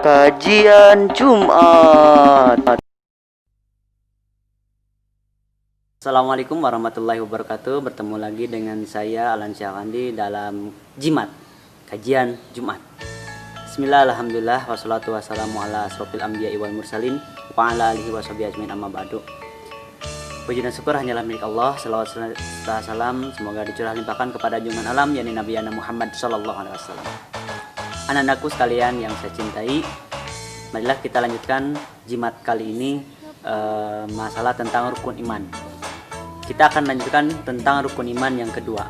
Kajian Jumat. Assalamualaikum warahmatullahi wabarakatuh. Bertemu lagi dengan saya Alan Syahandi dalam Jimat, Kajian Jumat. Bismillah, alhamdulillah, wassalatu wassalamu ala asrofil anbiya'i wal mursalin wa ala alihi wa sahbihi ajmain, amma ba'du. Puji dan syukur hanyalah milik Allah. Salawat serta salam semoga dicurah limpahkan kepada junjungan alam, yakni Nabi Muhammad sallallahu alaihi wasallam. Anak-anakku sekalian yang saya cintai, marilah kita lanjutkan jimat kali ini, masalah tentang rukun iman. Kita akan lanjutkan tentang rukun iman yang kedua.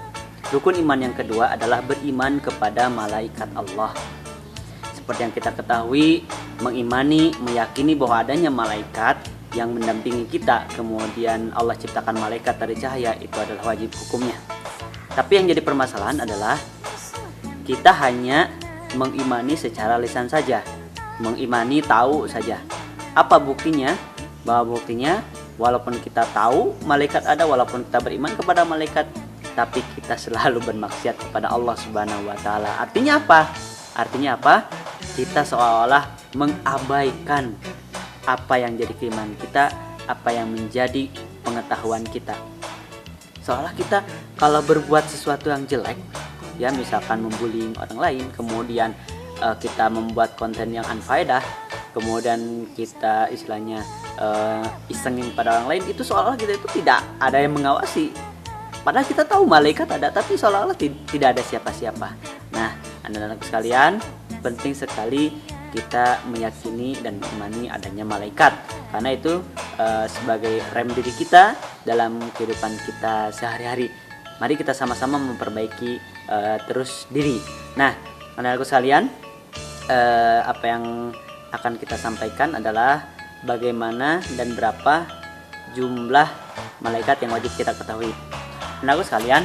Rukun iman yang kedua adalah beriman kepada malaikat Allah. Seperti yang kita ketahui, mengimani, meyakini bahwa adanya malaikat yang mendampingi kita, kemudian Allah ciptakan malaikat dari cahaya, itu adalah wajib hukumnya. Tapi yang jadi permasalahan adalah kita hanya mengimani secara lisan saja, mengimani tahu saja. Apa buktinya? Bahwa buktinya walaupun kita tahu malaikat ada, walaupun kita beriman kepada malaikat, tapi kita selalu bermaksiat kepada Allah Subhanahu wa taala. Artinya apa? Artinya apa? Kita seolah-olah mengabaikan apa yang jadi keimanan kita, apa yang menjadi pengetahuan kita. Seolah kita kalau berbuat sesuatu yang jelek, ya misalkan membullying orang lain, kemudian kita membuat konten yang unfaedah, kemudian kita istilahnya isengin pada orang lain, itu seolah-olah kita itu tidak ada yang mengawasi. Padahal kita tahu malaikat ada, tapi seolah-olah tidak ada siapa-siapa. Nah, anak-anak sekalian, penting sekali kita meyakini dan mengimani adanya malaikat, karena itu sebagai rem diri kita dalam kehidupan kita sehari-hari. Mari kita sama-sama memperbaiki terus diri. Nah, anak-anakku sekalian, apa yang akan kita sampaikan adalah bagaimana dan berapa jumlah malaikat yang wajib kita ketahui. Anak-anakku sekalian,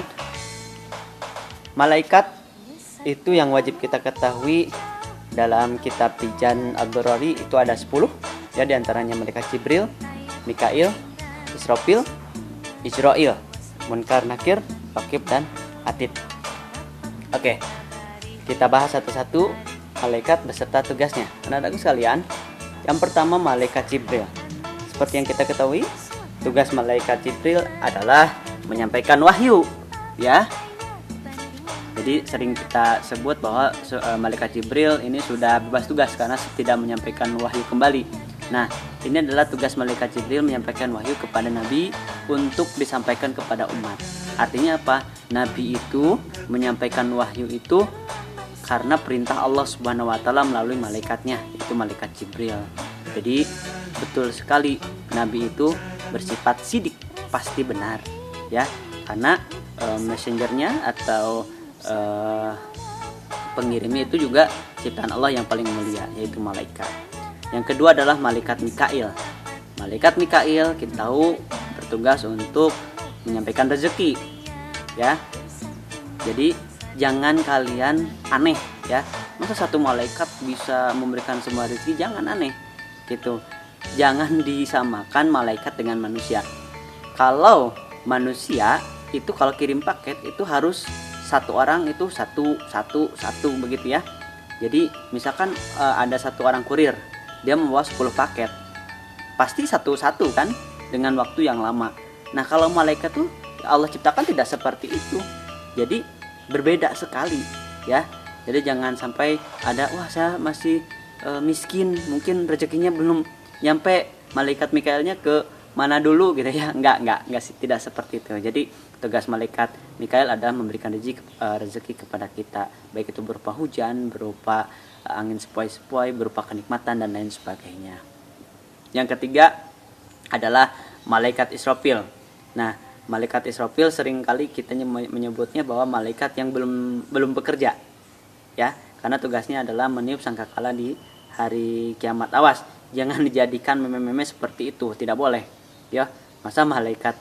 malaikat itu yang wajib kita ketahui dalam kitab Tijan Ad-Durari itu ada 10, ya, diantaranya malaikat Jibril, Mikail, Israfil, Israil, Munkar, Nakir, Rakib, dan Atid. Oke, kita bahas satu-satu malaikat beserta tugasnya. Anak-anakku sekalian, yang pertama malaikat Jibril. Seperti yang kita ketahui, tugas malaikat Jibril adalah menyampaikan wahyu, ya. Jadi sering kita sebut bahwa malaikat Jibril ini sudah bebas tugas karena tidak menyampaikan wahyu kembali. Nah, ini adalah tugas malaikat Jibril, menyampaikan wahyu kepada Nabi untuk disampaikan kepada umat. Artinya apa? Nabi itu menyampaikan wahyu itu karena perintah Allah Subhanahu wa taala melalui malaikatnya, itu malaikat Jibril. Jadi betul sekali Nabi itu bersifat sidik, pasti benar, ya. Karena messengernya atau pengirimnya itu juga ciptaan Allah yang paling mulia, yaitu malaikat. Yang kedua adalah malaikat Mikail. Malaikat Mikail kita tahu bertugas untuk menyampaikan rezeki, ya. Jadi jangan kalian aneh, ya. Masa satu malaikat bisa memberikan semua rezeki? Jangan aneh gitu. Jangan disamakan malaikat dengan manusia. Kalau manusia itu kalau kirim paket itu harus satu orang itu satu begitu, ya. Jadi misalkan ada satu orang kurir, dia membawa 10 paket, pasti satu-satu kan, dengan waktu yang lama. Nah, kalau malaikat tuh Allah ciptakan tidak seperti itu. Jadi berbeda sekali, ya. Jadi jangan sampai ada, wah saya masih miskin, mungkin rezekinya belum nyampe, malaikat Mikailnya ke mana dulu gitu, ya. Enggak sih, tidak seperti itu. Jadi tugas malaikat Mikail adalah memberikan rezeki kepada kita, baik itu berupa hujan, berupa angin sepoi-sepoi, berupa kenikmatan dan lain sebagainya. Yang ketiga adalah malaikat Israfil. Nah, malaikat Israfil seringkali kita menyebutnya bahwa malaikat yang belum bekerja, ya, karena tugasnya adalah meniup sangkakala di hari kiamat. Awas, jangan dijadikan meme-meme seperti itu, tidak boleh, ya. Masa malaikat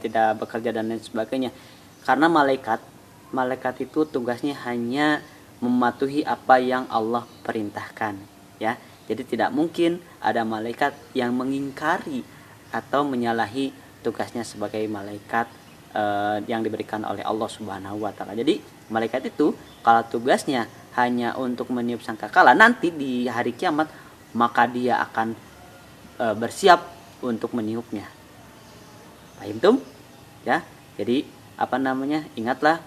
tidak bekerja dan lain sebagainya. Karena malaikat itu tugasnya hanya mematuhi apa yang Allah perintahkan, ya. Jadi tidak mungkin ada malaikat yang mengingkari atau menyalahi tugasnya sebagai malaikat yang diberikan oleh Allah Subhanahu wa taala. Jadi malaikat itu kalau tugasnya hanya untuk meniup sangkakala nanti di hari kiamat, maka dia akan bersiap untuk meniupnya. Paham tum? Ya. Jadi ingatlah,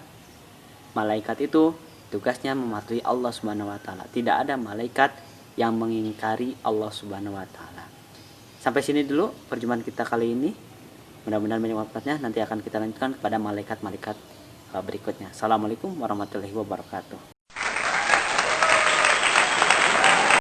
malaikat itu tugasnya mematuhi Allah Subhanahu wa taala. Tidak ada malaikat yang mengingkari Allah Subhanahu wa taala. Sampai sini dulu perjumpaan kita kali ini. Mudah-mudahan banyak manfaatnya. Nanti akan kita lanjutkan kepada malaikat-malaikat berikutnya. Assalamualaikum warahmatullahi wabarakatuh.